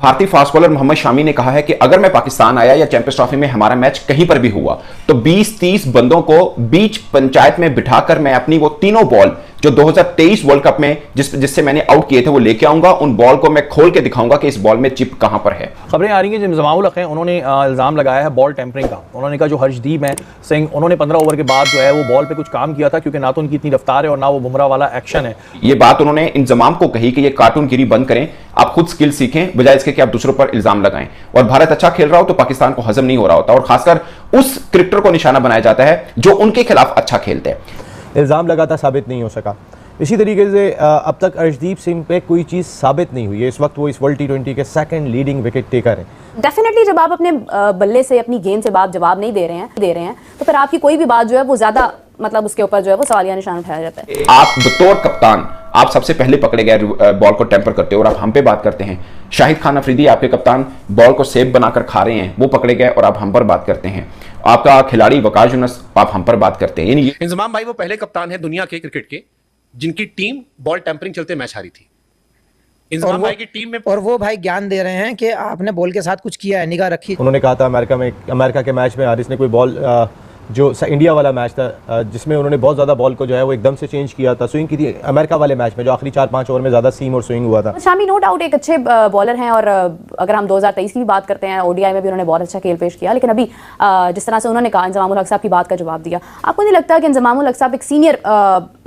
भारतीय fast bowler Mohammad Shami ने कहा है कि अगर मैं पाकिस्तान आया या चैंपियंस ट्रॉफी में हमारा मैच कहीं पर भी हुआ तो 20-30 बंदों को बीच पंचायत में बिठाकर मैं अपनी वो तीनों बॉल जो 2023 वर्ल्ड कप में जिससे मैंने आउट किए थे वो लेके आऊंगा। उन बॉल को मैं खोल के दिखाऊंगा कि इस बॉल में चिप कहां पर है। खबरें आ रही हैं जो इंजमामुल हक हैं उन्होंने इल्जाम लगाया है बॉल टेम्परिंग का। उन्होंने कहा जो हर्षदीप सिंह उन्होंने 15 ओवर के बाद जो है वो बॉल पे कुछ काम किया था, क्योंकि ना तो उनकी इतनी रफ्तार है और ना वो बुमराह वाला एक्शन है। ये बात उन्होंने इंजमाम को कही कि ये कार्टूनगिरी बंद करें, आप खुद स्किल सीखें बजाय इसके कि आप दूसरों पर इल्जाम लगाएं। और भारत अच्छा खेल रहा हो तो पाकिस्तान को हजम नहीं हो रहा होता, और खासकर उस क्रिकेटर को निशाना बनाया जाता है जो उनके खिलाफ अच्छा खेलते हैं। इल्जाम लगाता साबित नहीं हो सका। इसी तरीके से अब तक अर्शदीप सिंह पे कोई चीज़ साबित नहीं हुई है। इस वक्त वो इस वर्ल्ड T20 के सेकंड लीडिंग विकेट टेकर हैं। डेफिनेटली जब आप अपने बल्ले से अपनी गेंद से जवाब नहीं दे रहे हैं तो फिर आपकी कोई भी बात जो है वो ज्यादा मतलब उसके ऊपर जो है वो सवालिया निशान उठाया जाता है। आप बतौर कप्तान आप सबसे पहले पकड़े गए बॉल को टेम्पर करते हो और आप हम पे बात करते हैं। शाहिद खान अफरीदी आपके कप्तान बॉल को सेब बनाकर खा रहे हैं, वो पकड़े गए और आप हम पर बात करते हैं। आपका खिलाड़ी वकास यूनुस आप हम पर बात करते हैं। इंजमाम भाई वो पहले कप्तान है दुनिया के क्रिकेट के जिनकी टीम बॉल टेम्परिंग चलते मैच हारी थी। इंजमाम भाई की टीम में और वो भाई ज्ञान दे रहे हैं कि आपने बॉल के साथ कुछ किया है, निगाह रखी। उन्होंने कहा था अमेरिका के मैच में हारिस ने कोई बॉल जो इंडिया वाला मैच था जिसमें उन्होंने बहुत ज़्यादा बॉल को जो है वो एकदम से चेंज किया था, स्विंग की थी अमेरिका वाले मैच में जो आखिरी 4-5 ओवर में ज़्यादा सीम और स्विंग हुआ था। शामी नो डाउट एक अच्छे बॉलर हैं, और अगर हम 2023 की भी बात करते हैं ओडीआई में भी उन्होंने बहुत अच्छा खेल पेश किया। लेकिन अभी जिस तरह से उन्होंने कहा इंजमामुल हक साहब की बात का जवाब दिया, आपको नहीं लगता कि इंजमामुल हक साहब एक सीनियर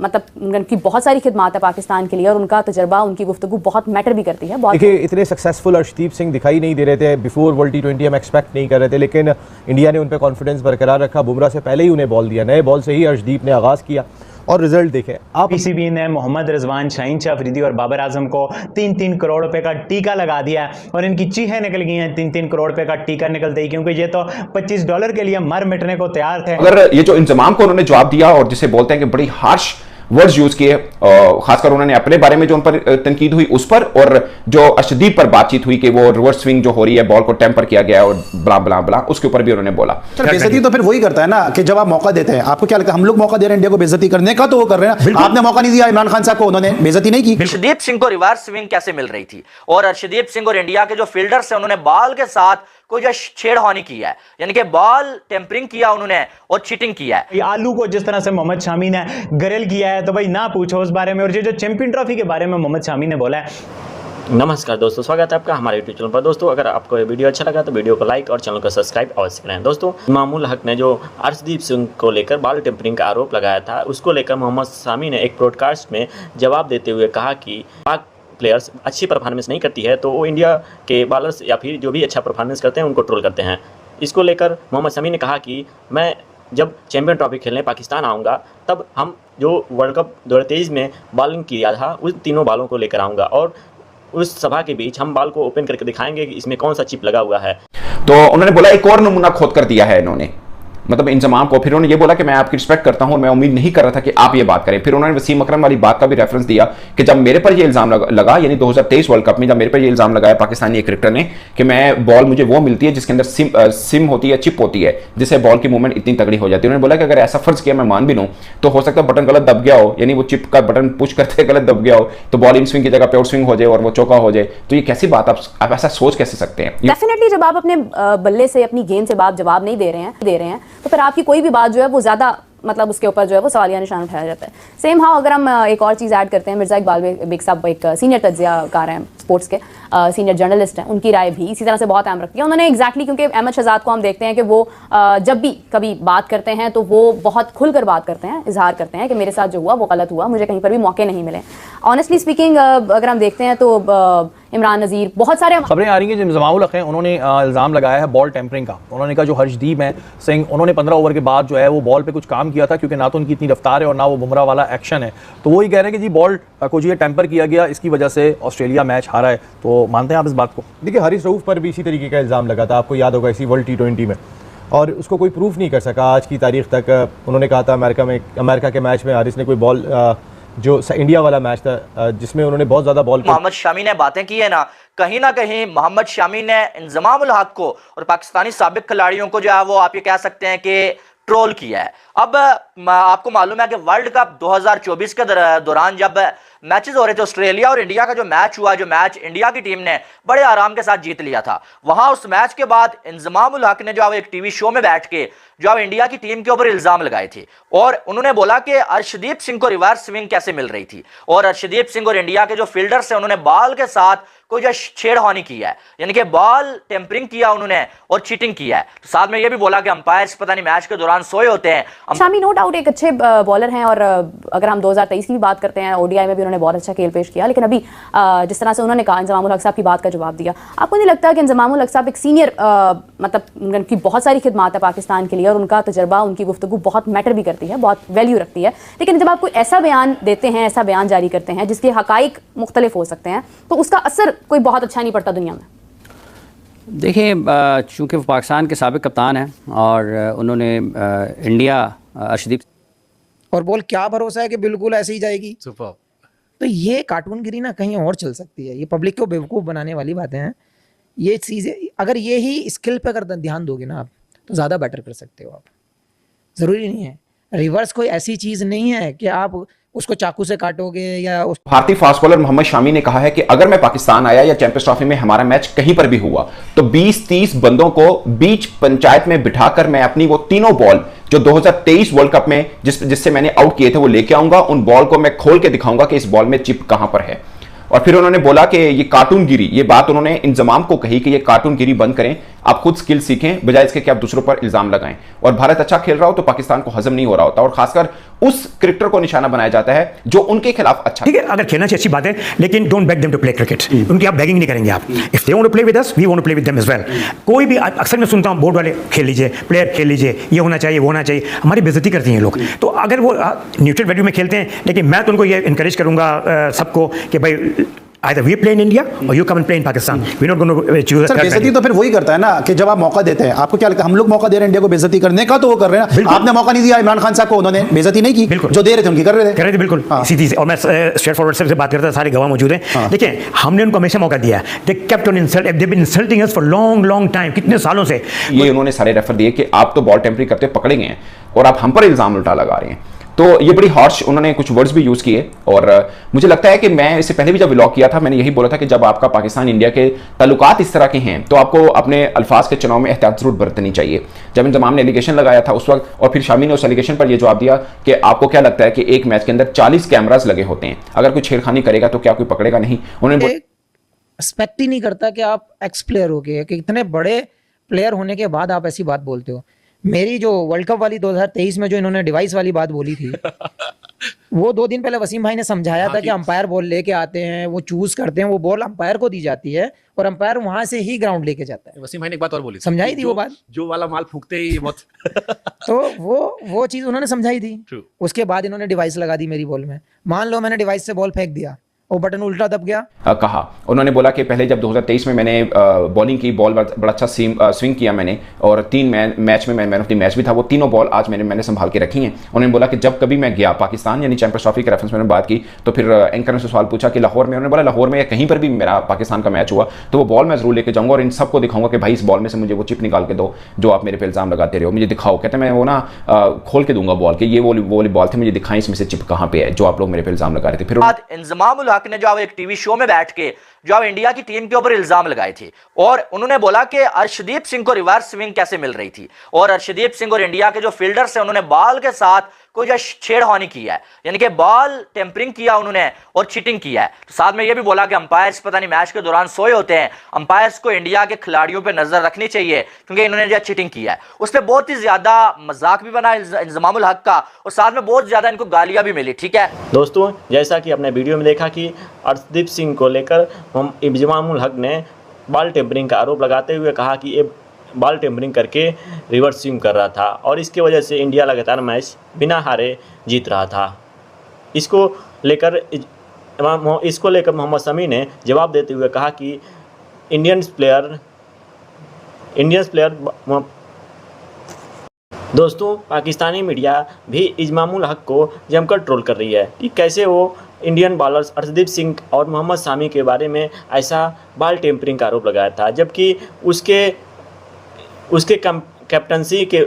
मतलब उनकी बहुत सारी खिदमात है पाकिस्तान के लिए और उनका तजर्बा उनकी गुफ्तगू बहुत मैटर भी करती है। देखिए इतने सक्सेसफुल अर्शदीप सिंह दिखाई नहीं दे रहे थे बिफोर वर्ल्ड T20, हम एक्सपेक्ट नहीं कर रहे थे, लेकिन इंडिया ने उन पर कॉन्फिडेंस बरकरार रखा। बुमराह से पहले ही उन्हें बॉल दिया, नए बॉल से ही अर्शदीप ने आगाज़ किया और रिजल्ट देखे आप। पीसीबी ने मोहम्मद रिजवान, शाहीन शाह अफरीदी और बाबर आजम को 3-3 करोड़ रुपए का टीका लगा दिया है और इनकी चीखें निकल गई हैं 3-3 करोड़ रुपए का टीका निकलते ही, क्योंकि ये तो $25 के लिए मर मिटने को तैयार थे। अगर ये जो इंजमाम को उन्होंने जवाब दिया और जिसे बोलते हैं कि बड़ी हार्श वर्ड्स यूज किए, खासकर उन्होंने अपने बारे में जो उन पर तनकीद हुई उस पर, और जो अर्शदीप पर बातचीत हुई कि वो रिवर्स स्विंग जो हो रही है बॉल को टेम्पर किया गया और ब्ला ब्ला ब्ला, उसके ऊपर भी उन्होंने बोला। बेइज्जती तो फिर वही करता है ना कि जब आप मौका देते हैं, आपको क्या लगता है हम लोग मौका दे रहे हैं इंडिया को बेइज्जती करने का, तो वो कर रहे हैं। आपने मौका नहीं दिया इमरान खान साहब को, उन्होंने बेइज्जती नहीं की। अर्शदीप सिंह को रिवर्स स्विंग कैसे मिल रही थी, और अर्शदीप सिंह और इंडिया के जो फील्डर्स हैं उन्होंने बॉल के साथ कोई जो छेड़खानी की है, यानी कि बॉल टेम्परिंग किया उन्होंने और चीटिंग किया है। आलू को जिस तरह से मोहम्मद शामी ने ग्रिल किया है तो भाई ना पूछो उस बारे में। और ये जो चैंपियन ट्रॉफी के बारे में मोहम्मद शामी ने बोला है। नमस्कार दोस्तों, स्वागत है आपका हमारे यूट्यूब चैनल पर। दोस्तों अगर आपको ये वीडियो अच्छा लगा तो वीडियो को लाइक और चैनल को सब्सक्राइब अवश्य करें। दोस्तों इंजमामुल हक ने जो अर्शदीप सिंह को लेकर बॉल टेम्परिंग का आरोप लगाया था, उसको लेकर मोहम्मद शामी ने एक ब्रॉडकास्ट में जवाब देते हुए कहा कि पाक प्लेयर्स अच्छी परफॉर्मेंस नहीं करती है तो वो इंडिया के बॉलर्स या फिर जो भी अच्छा परफॉर्मेंस करते हैं उनको ट्रोल करते हैं। इसको लेकर मोहम्मद शामी ने कहा कि मैं जब चैंपियन ट्रॉफी खेलने पाकिस्तान आऊँगा तब हम जो वर्ल्ड कप 2023 में बॉलिंग किया था उस तीनों बॉलों को लेकर आऊँगा और उस सभा के बीच हम बॉल को ओपन करके दिखाएंगे कि इसमें कौन सा चिप लगा हुआ है। तो उन्होंने बोला एक और नमूना खोद कर दिया है इन्होंने, मतलब इंजमाम को। फिर उन्होंने ये बोला कि मैं आपकी रिस्पेक्ट करता हूं, मैं उम्मीद नहीं कर रहा था कि आप ये बात करें। फिर उन्होंने वसीम अकरम वाली बात का भी रेफरेंस दिया कि जब मेरे पर ये इल्जाम लगा यानी 2023 वर्ल्ड कप में जब मेरे पर ये इल्जाम लगाया पाकिस्तानी क्रिकेटर ने कि मैं बॉल मुझे वो मिलती है जिसके अंदर सिम होती है, चिप होती है, जिससे बॉल की मूवमेंट इतनी तगड़ी हो जाती है। उन्होंने बोला कि अगर ऐसा फर्ज किया मैं मान भी लूं तो हो सकता है बटन गलत दब गया हो, यानी वो चिप का बटन पुश करते गलत दब गया हो तो बॉल इन स्विंग की जगह पे आउट स्विंग हो जाए और वो चौका हो जाए। तो ये कैसी बात, आप ऐसा सोच कैसे सकते हैं? डेफिनेटली जब आप अपने बल्ले से अपनी गेंद से जवाब नहीं दे रहे हैं तो फिर आपकी कोई भी बात जो है वो ज्यादा मतलब उसके ऊपर जो है वो सवालिया निशान उठाया जाता है। सेम हाउ अगर हम एक और चीज़ ऐड करते हैं, मिर्ज़ा इकबाल बेग साहब एक सीनियर तज्ज़ियाकार हैं स्पोर्ट्स के, सीनियर जर्नलिस्ट हैं, उनकी राय भी इसी तरह से बहुत अहम रखती है। उन्होंने एग्जैक्टली क्योंकि अहमद शहजाद को हम देखते हैं कि वो जब भी कभी बात करते हैं तो वो बहुत खुलकर बात करते हैं, इजहार करते हैं कि मेरे साथ जो हुआ वो गलत हुआ, मुझे कहीं पर भी मौके नहीं मिले। ऑनेस्टली स्पीकिंग अगर हम देखते हैं तो इमरान नज़ीर, बहुत सारे खबरें आ रही हैं जो इंजमामुल हक हैं उन्होंने इल्ज़ाम लगाया है बॉल टेम्परिंग का। उन्होंने कहा जो हर्षदीप सिंह उन्होंने 15 ओवर के बाद जो है वो बॉल पे कुछ काम किया था, क्योंकि ना तो उनकी इतनी रफ्तार है और ना वो बुमराह वाला एक्शन है। तो वो ही कह रहे हैं कि जी बॉल को जो टेम्पर किया गया इसकी वजह से ऑस्ट्रेलिया मैच हारा है। तो मानते हैं आप इस बात को? देखिए हारिस रऊफ पर भी इसी तरीके का इल्ज़ाम लगा था, आपको याद होगा इसी वर्ल्ड T20 में, और उसको कोई प्रूफ नहीं कर सका आज की तारीख तक। उन्होंने कहा था अमेरिका के मैच में हारिस ने कोई बॉल जो इंडिया वाला मैच था जिसमें उन्होंने बहुत ज़्यादा बॉल मोहम्मद शामी ने बातें की है ना कहीं मोहम्मद शामी ने इंजमामुल हक को और पाकिस्तानी साबिक खिलाड़ियों को जो है वो आप ये कह सकते हैं कि ट्रोल किया है। अब आपको मालूम है कि वर्ल्ड कप 2024 के दौरान जब मैचेस हो रहे थे, ऑस्ट्रेलिया और इंडिया का जो मैच हुआ, जो मैच इंडिया की टीम ने बड़े आराम के साथ जीत लिया था, वहां उस मैच के बाद इंजमाम उल हक ने जो एक टीवी शो में बैठ के जो इंडिया की टीम के ऊपर इल्जाम लगाए थे और उन्होंने बोला कि अर्शदीप सिंह को रिवर्स स्विंग कैसे मिल रही थी और अर्शदीप सिंह और इंडिया के जो फील्डर्स हैं उन्होंने बॉल के साथ कोई जो छेड़खानी की है, यानी कि बॉल टेम्परिंग किया उन्होंने और चीटिंग किया है। तो साथ में ये भी बोला कि अंपायर्स पता नहीं मैच के दौरान सोए होते हैं। शामी नो डाउट एक अच्छे बॉलर हैं और अगर हम 2023 की भी बात करते हैं, ओडीआई में भी उन्होंने बहुत अच्छा खेल पेश किया, लेकिन अभी जिस तरह से उन्होंने कहा, इंजमाम उल हक साहब की बात का जवाब दिया, आपको नहीं लगता कि इंजमाम उल हक साहब एक सीनियर मतलब उनकी बहुत सारी खिदमात है पाकिस्तान के लिए और उनका तजर्बा, उनकी गुफ्तगू बहुत मैटर भी करती है, बहुत वैल्यू रखती है, लेकिन जब आप कोई ऐसा बयान देते हैं, ऐसा बयान जारी करते हैं जिसके हकाइक मुख्तलिफ हो सकते हैं, तो उसका असर कोई बहुत अच्छा नहीं पड़ता दुनिया में? देखिए, चूँकि वो पाकिस्तान के साबिक कप्तान हैं और उन्होंने इंडिया अर्शदीप और बोल क्या भरोसा है कि बिल्कुल ऐसे ही जाएगी। सुपर। तो ये कार्टूनगिरी ना कहीं और चल सकती है, ये पब्लिक को बेवकूफ़ बनाने वाली बातें हैं। ये चीज़ें अगर ये ही स्किल पे अगर ध्यान दोगे ना आप, तो ज़्यादा बेटर कर सकते हो आप। ज़रूरी नहीं है, रिवर्स कोई ऐसी चीज़ नहीं है कि आप उसको चाकू से काटोगे या उस भारतीय फास्ट बॉलर मोहम्मद शामी ने कहा है कि अगर मैं पाकिस्तान आया या चैंपियंस ट्रॉफी में हमारा मैच कहीं पर भी हुआ तो 20-30 बंदों को बीच पंचायत में बिठाकर मैं अपनी वो तीनों बॉल जो 2023 वर्ल्ड कप में जिससे मैंने आउट किए थे वो लेके आऊंगा, उन बॉल को मैं खोल के दिखाऊंगा कि इस बॉल में चिप कहां पर है। और फिर उन्होंने बोला कि ये कार्टूनगिरी, ये बात उन्होंने इंजमाम को कही कि ये कार्टूनगिरी बंद करें, आप खुद स्किल सीखें बजाय इसके कि आप दूसरों पर इल्जाम लगाएं। और भारत अच्छा खेल रहा हो तो पाकिस्तान को हजम नहीं हो रहा होता और खासकर उस क्रिकेटर को निशाना बनाया जाता है जो उनके खिलाफ अच्छा। ठीक है, अगर खेलना चाहिए अच्छी बात है, लेकिन don't beg them to play cricket. उनकी आप बैगिंग नहीं करेंगे आप। If they want to play with us, we want to play with them as well. कोई भी अक्सर मैं सुनता हूं बोर्ड वाले खेल लीजिए, प्लेयर खेल लीजिए, ये होना चाहिए, वो होना चाहिए, हमारी बेइज्जती करती हैं लोग। तो अगर वो न्यूट्रल वैल्यू में खेलते हैं, लेकिन मैं तो उनको ये इनकरेज करूंगा सबको कि भाई either we play in India or you come and play in Pakistan. We're not going to choose. Sir बेइज्जती तो फिर वही करता है ना कि जब आप मौका देते हैं, आपको क्या लगता है हम लोग मौका दे रहे हैं इंडिया को बेइज्जती करने का, तो वो कर रहे हैं ना। आपने मौका नहीं दिया इमरान खान साहब को, उन्होंने बेइज्जती नहीं की, जो दे रहे थे उनकी कर रहे थे बिल्कुल सीधी। और मैं स्ट्रेट फॉरवर्ड से बात करता, सारे गवाह मौजूद हैं। देखिए, हमने उनको हमेशा मौका दिया, they kept on insult, they been insulting us for long time, कितने सालों से। ये उन्होंने सारे रेफर दिए कि आप तो बॉल टेम्परिंग करते पकड़े गए हैं और आप हम पर इल्जाम उल्टा लगा रहे हैं। तो ये बड़ी हार्श उन्होंने कुछ वर्ड्स भी यूज किए और मुझे लगता है कि मैं इससे पहले भी जब व्लॉग किया था मैंने यही बोला था कि जब आपका पाकिस्तान इंडिया के ताल्लुकात इस तरह के हैं तो आपको अपने अल्फाज के चुनाव में एहतियात जरूर बरतनी चाहिए। जब इंजमाम ने एलिगेशन लगाया था उस वक्त और फिर शामी ने उस एलिगेशन पर यह जवाब दिया कि आपको क्या लगता है कि एक मैच के अंदर 40 कैमरास लगे होते हैं, अगर कोई छेड़खानी करेगा तो क्या कोई पकड़ेगा नहीं। उन्होंने एक्सपेक्ट ही नहीं करता कि आप एक्स प्लेयर हो गए, कि इतने बड़े प्लेयर होने के बाद आप ऐसी बात बोलते हो। मेरी जो वर्ल्ड कप वाली 2023 में जो इन्होंने डिवाइस वाली बात बोली थी वो 2 दिन पहले वसीम भाई ने समझाया था कि अंपायर बॉल लेके आते हैं, वो चूज करते हैं, वो बॉल अंपायर को दी जाती है और अंपायर वहां से ही ग्राउंड लेके जाता है। वसीम भाई ने एक बात और बोली, समझाई थी वो बात, जो वाला माल फूकते ही बहुत तो वो चीज उन्होंने समझाई थी। उसके बाद इन्होंने डिवाइस लगा दी मेरी बॉल में। मान लो मैंने डिवाइस से बॉल फेंक दिया, वो बटन उल्टा दब गया। कहा उन्होंने बोला कि पहले जब 2023 में मैंने बॉलिंग की, बॉल बड़ा अच्छा स्विंग किया मैंने और 3 मैच में मैं मैन ऑफ द मैच भी था, वो तीनों बॉल आज मैंने संभाल के रखी हैं। उन्होंने बोला कि जब कभी मैं गया पाकिस्तान यानी चैंपियंस ट्रॉफी के रेफरेंस में बात की तो फिर एंकर ने सवाल पूछा कि लाहौर में, उन्होंने बोला लाहौर में या कहीं पर भी मेरा पाकिस्तान का मैच हुआ तो वो बॉल मैं जरूर लेके जाऊंगा और इन सबको दिखाऊंगा कि भाई इस बॉल में से मुझे वो चिप निकाल के दो जो आप मेरे पे इल्जाम लगाते रहे हो, मुझे दिखाओ। कहते मैं वो ना खोल के दूंगा बॉल के, ये वो वाली बॉल थी, मुझे दिखाएं इसमें से चिप कहाँ पे है जो आप लोग मेरे पे इल्जाम लगा रहे थे। फिर इंजमाम उल हक ने जो एक टीवी शो में बैठ के जो इंडिया की टीम के ऊपर इल्जाम लगाए थे और उन्होंने बोला कि अर्शदीप सिंह को रिवर्स स्विंग कैसे मिल रही थी और अर्शदीप सिंह और इंडिया के जो फील्डर्स हैं उन्होंने बॉल के साथ कोई जो छेड़खानी की है, यानी कि बॉल टेम्परिंग किया उन्होंने और चीटिंग किया है। तो साथ में यह भी बोला कि अंपायर्स पता नहीं मैच के दौरान सोए होते हैं, अंपायर्स को इंडिया के खिलाड़ियों पर नजर रखनी चाहिए क्योंकि इन्होंने जो चीटिंग किया है उस पर बहुत ही ज्यादा मजाक भी बना इंजमाम उल हक का और साथ में बहुत ज्यादा इनको गालियां भी मिली। ठीक है दोस्तों, जैसा कि आपने वीडियो में देखा कि अर्शदीप सिंह को लेकर इंजमाम उल हक ने बॉल टेम्परिंग का आरोप लगाते हुए कहा कि ये बॉल टेम्परिंग करके रिवर्स स्विंग कर रहा था और इसके वजह से इंडिया लगातार मैच बिना हारे जीत रहा था। इसको लेकर मोहम्मद शमी ने जवाब देते हुए कहा कि इंडियन प्लेयर दोस्तों, पाकिस्तानी मीडिया भी इंजमाम उल हक को जमकर ट्रोल कर रही है कि कैसे वो इंडियन बॉलर्स अर्शदीप सिंह और मोहम्मद शामी के बारे में ऐसा बॉल टेम्परिंग का आरोप लगाया था, जबकि उसके कैप्टनसी के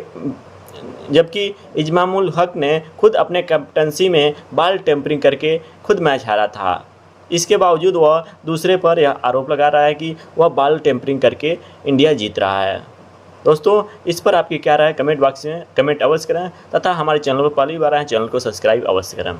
जबकि इजमामुल हक ने खुद अपने कैप्टनसी में बॉल टेम्परिंग करके खुद मैच हारा था। इसके बावजूद वह दूसरे पर यह आरोप लगा रहा है कि वह बॉल टेम्परिंग करके इंडिया जीत रहा है। दोस्तों, इस पर आपकी क्या राय है कमेंट बॉक्स में कमेंट अवश्य करें तथा हमारे चैनल पर पहली बार आए चैनल को सब्सक्राइब अवश्य करें।